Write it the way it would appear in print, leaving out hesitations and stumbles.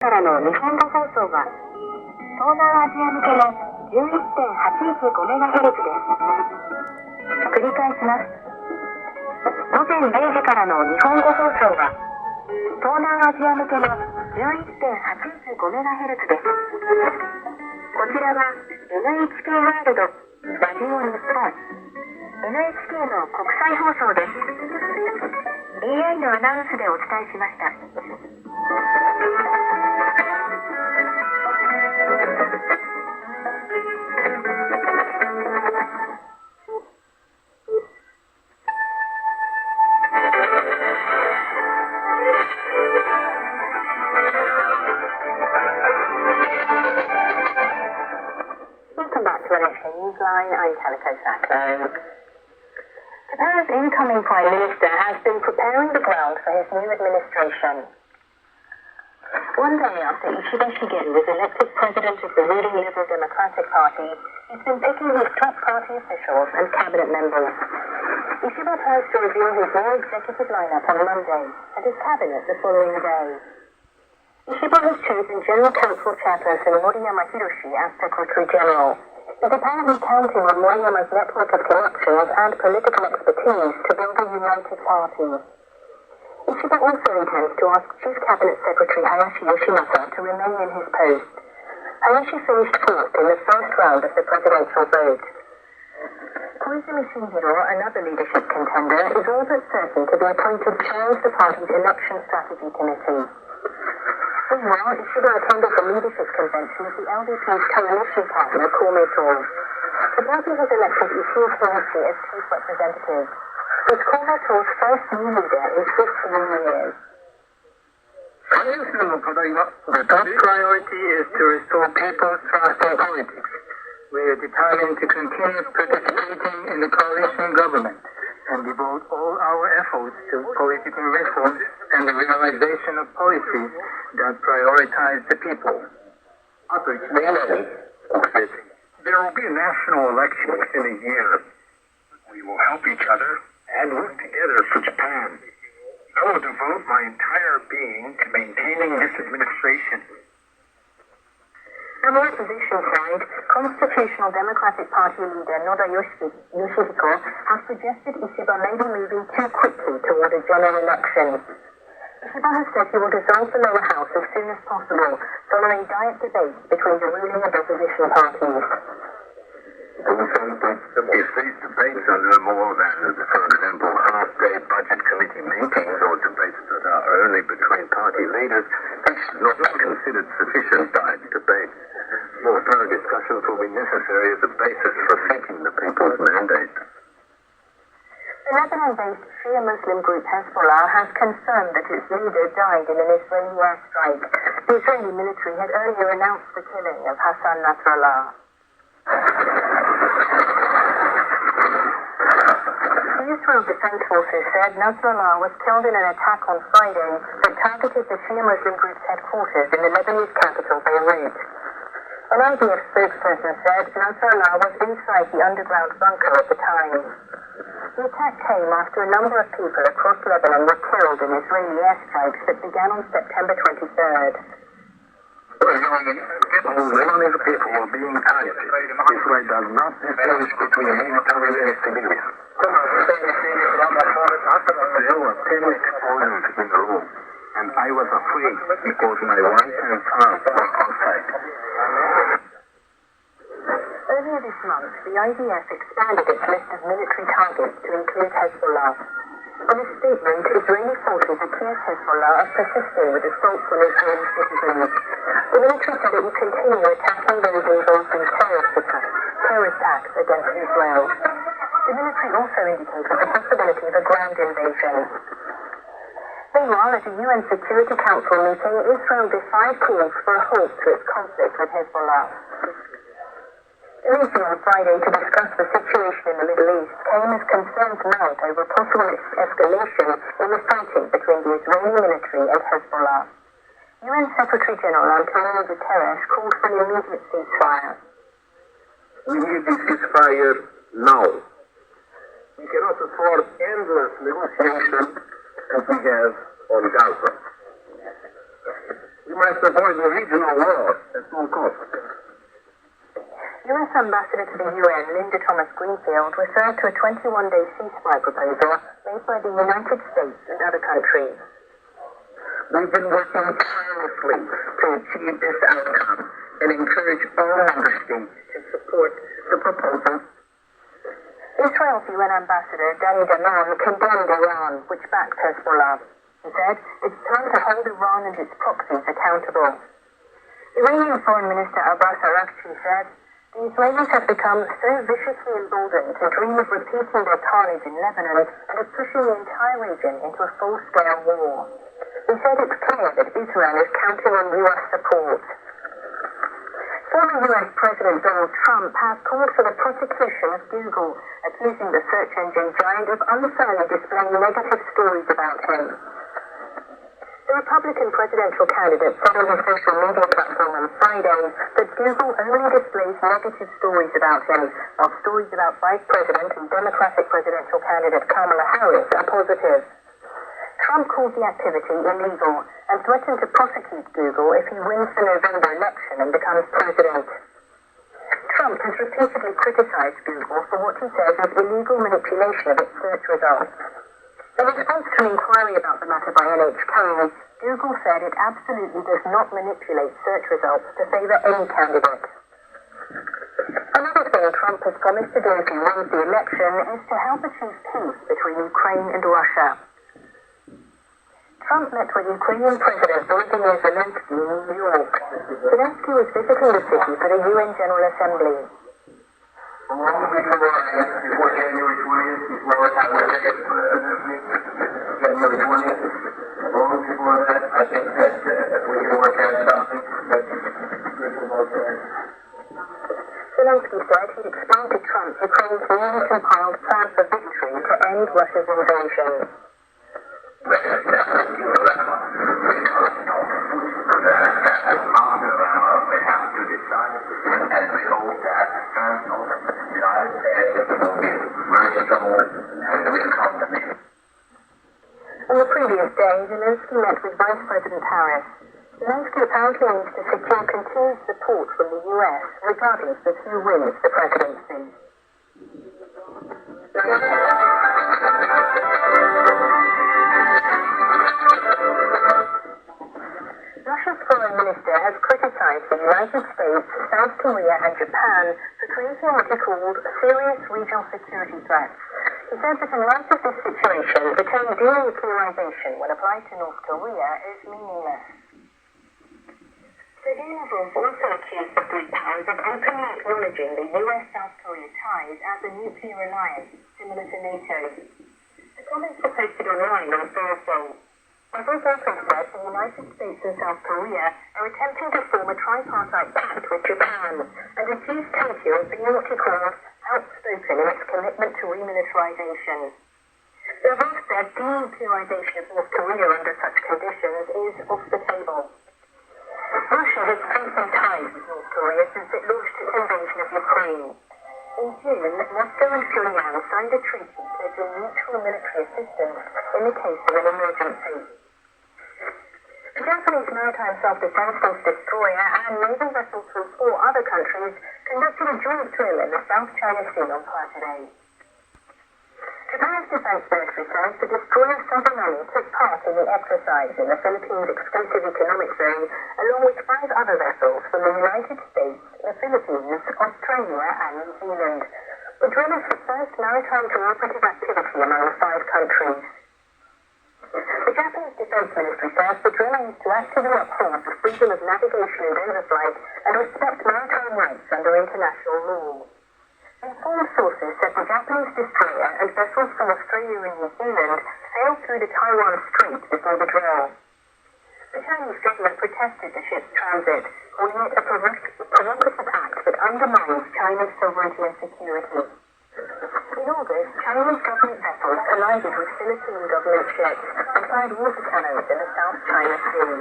からの日本語放送は東南アジア向けの 11.815MHz です。繰り返します。午前0時からの日本語放送は東南アジア向けの 11.815MHz です。こちらは NHK ワールドラジオ日本 NHK の国際放送です。AI のアナウンスでお伝えしました。Welcome back to NHK Newsline. I'm Calico Sacco. Japan's incoming Prime Minister has been preparing the ground for his new administration. One day after Ishida Shigeru was elected president of the ruling Liberal Democratic Party, he's been picking his top party officials and cabinet members. Ishida plans to reveal his new executive lineup on Monday and his cabinet the following day. Ishida has chosen General Council Chairperson Moriyama Hiroshi as Secretary General. He's apparently counting on Moriyama's network of connections and political expertise to build a united party. Ishida also intends to ask Chief Cabinet Secretary Hayashi Yoshimasa to remain in his post. Hayashi finished fourth in the first round of the presidential vote. Koizumi Shinhiro, another leadership contender, is all but certain to be appointed chair of the party's election strategy committee. Meanwhile, Ishida attended the leadership convention of the LDP's coalition partner, Komeito. The party has elected Ishii Hiroshi as chief representative. It's Komeito's first new leader in 15 years. The top priority is to restore people's trust in politics. We are determined to continue participating in the coalition government and devote all our efforts to political reforms and the realization of policies that prioritize the people. There will be a national election within a year. We will help each other and work together for Japan. I will devote my entire being to maintaining this administration. On the opposition side, Constitutional Democratic Party leader Noda Yoshihiko has suggested Ishiba may be moving too quickly toward a general election. Ishiba has said he will dissolve the lower house as soon as possible, following direct debates between the ruling and opposition parties. If these debates are no more than, for example, half-day budget committee meetings or debates that are only between party leaders, this should not be considered sufficient direct debate. More thorough discussions will be necessary as a basis for setting the people's mandate. The Lebanon-based Shia Muslim group Hezbollah has confirmed that its leader died in an Israeli airstrike. The Israeli military had earlier announced the killing of Hassan Nasrallah. The Israel Defense Forces said Nasrallah was killed in an attack on Friday that targeted the Shia Muslim group's headquarters in the Lebanese capital, Beirut. An IDF spokesperson said Nasrallah was inside the underground bunker at the time. The attack came after a number of people across Lebanon were killed in Israeli airstrikes that began on September 23rd. Lebanese people were being targeted. Israel does not distinguish between military and civilians. There were 10 explosions in the room, and I was afraid because my wife and son were outside. Earlier this month, the IDF expanded its list of military targets to include Hezbollah. In a statement, Israeli forces accused Hezbollah of persisting with assaults on Israeli citizens. The military said it would continue attacking those involved in terrorist acts against Israel. The military also indicated the possibility of a ground invasion. Meanwhile, at a UN Security Council meeting, Israel defied calls for a halt to its conflict with Hezbollah. The meeting on Friday to discuss the situation in the Middle East came as concerns mount over possible escalation in the fighting between the Israeli military and Hezbollah. UN Secretary General Antonio Guterres called for an immediate ceasefire. We need this ceasefire now. We cannot afford endless negotiations as we have on Gaza. We You must avoid the regional wars at no cost. U.S. Ambassador to the UN, Linda Thomas-Greenfield, referred to a 21-day ceasefire proposal made by the United States and other countries. We've been working tirelessly to achieve this outcome and encourage all member states to support the proposal. Israel's UN Ambassador, Danny Danon, condemned Iran, which backed Hezbollah. He said, "It's time to hold Iran and its proxies accountable." Iranian Foreign Minister Abbas Araghchi said, "The Israelis have become so viciously emboldened to dream of repeating their carnage in Lebanon and of pushing the entire region into a full-scale war." He said it's clear that Israel is counting on U.S. support. Former U.S. President Donald Trump has called for the prosecution of Google, accusing the search engine giant of unfairly displaying negative stories about him. The Republican presidential candidate said on his social media platform on Friday that Google only displays negative stories about him, while stories about Vice President and Democratic presidential candidate Kamala Harris are positive. Trump called the activity illegal and threatened to prosecute Google if he wins the November election and becomes president. Trump has repeatedly criticized Google for what he says is illegal manipulation of its search results. In response to an inquiry about the matter by NHK, Google said it absolutely does not manipulate search results to favor any candidate. Another thing Trump has promised to do if he wins the election is to help achieve peace between Ukraine and Russia. Trump met with Ukrainian President Volodymyr Zelensky in New York. Zelensky was visiting the city for the UN General Assembly. Before January 20th, before January 20th, long before that, I think that we can work out something that's good for both sides. Zelensky said he'd explained to Trump Ukraine's newly compiled plan for victory to end Russia's invasion. On the previous day, Zelensky met with Vice President Harris. Zelensky apparently needs to secure continued support from the U.S., regardless of who wins the presidency. Russia's foreign minister has criticized the United States, South Korea and Japan for creating what he called serious regional security threats. He said that in light of this situation, the term denuclearization, when applied to North Korea, is meaningless. Sergei Lavrov also accused the three powers of openly acknowledging the US-South Korea ties as a nuclear alliance, similar to NATO. The comments were posted online on Thursday. Lavrov also said the United States and South Korea are attempting to form a tripartite pact with Japan, and accused Tokyo of being what he called outspoken in its commitment to remilitarization. Lavrov said denuclearization of North Korea under such conditions is off the table. Russia has strengthened ties with North Korea since it launched its invasion of Ukraine. In June, Moscow and Pyongyang signed a treaty pledging mutual military assistance in the case of an emergency. The Japanese maritime self-defense force destroyer and naval vessels from 4 other countries conducted a joint drill in the South China Sea on Saturday. Japan's defense ministry says the destroyer Sazanami took part in the exercise in the Philippines' exclusive economic zone, along with 5 other vessels from the United States, the Philippines, Australia and New Zealand. The drill is the first maritime cooperative activity among the 5 countries. The Japanese Defense Ministry says the drill aims to actively uphold the freedom of navigation and overflight and respect maritime rights under international law. Informed sources said the Japanese destroyer and vessels from Australia and New Zealand sailed through the Taiwan Strait before the drill. The Chinese government protested the ship's transit, calling it a provocative act that undermines China's sovereignty and security. In August, Chinese government vessels collided with Philippine government ships and fired water cannons in the South China Sea.